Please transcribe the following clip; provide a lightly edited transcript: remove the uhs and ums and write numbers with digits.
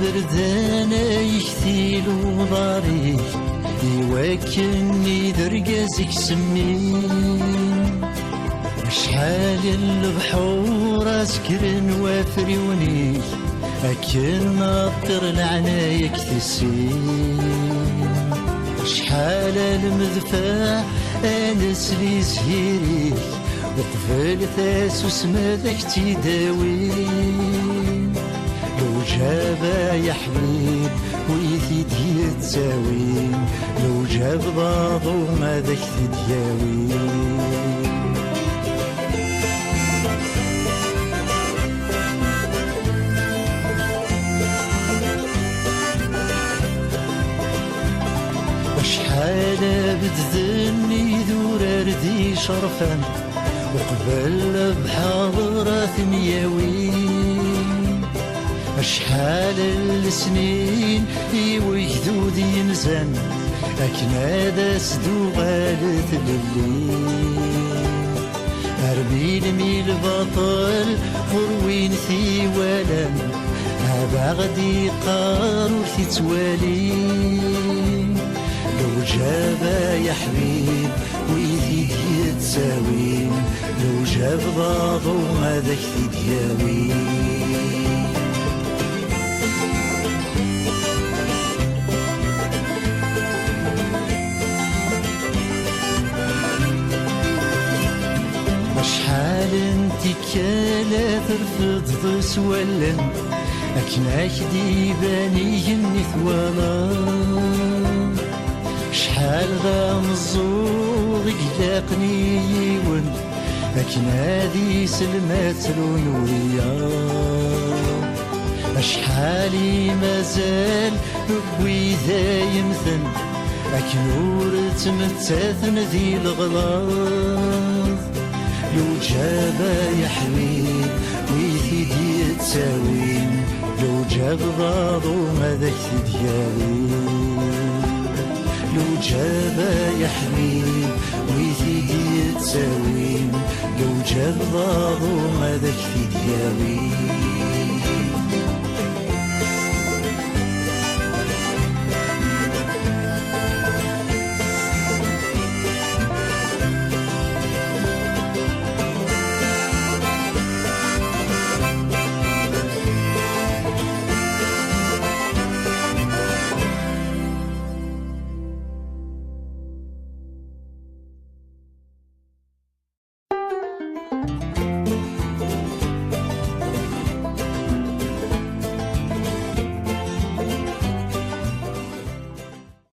بردانا يكتيل وضاري يوكلني درقازك سمين شحال البحور اسكرن وافريوني اكن نطر العنايك تسين شحال المذفاع انس لي زهيري وقفل ثاسوس ماذاك تداوي لو جاب يا حبيب ويثيد يتساوي لو جاب ضاضو ماذاك تدياوي شحال بدذني ذورار دي شرفان وقبل بحاضرة مياوي شحال السنين ويجدود ينزان أكناد سدو غالت للي أربي الميل بطل فروين ثيوالا أبغدي قارو تتوالي لو جاب يا حبيب ويدي يتساوي لو جاب ضاضو ماذاك تدياوي شحال انتي كالا ترفض سوالا أكناك ديباني جني ثوالا شحال غامزوغ قلاقني يون لكن هذه سلمات الونوية شحالي مازال بوي ذا يمثل لكن نور تمتاثن ذي الغلاظ لو جاب يا حبيب ويثيد يتساوين لو جاب ضاضو ماذاك تدياوي لو جاب يا حبيب ويثيد يتساوين لو جاب ضاضو ماذاك تدياوي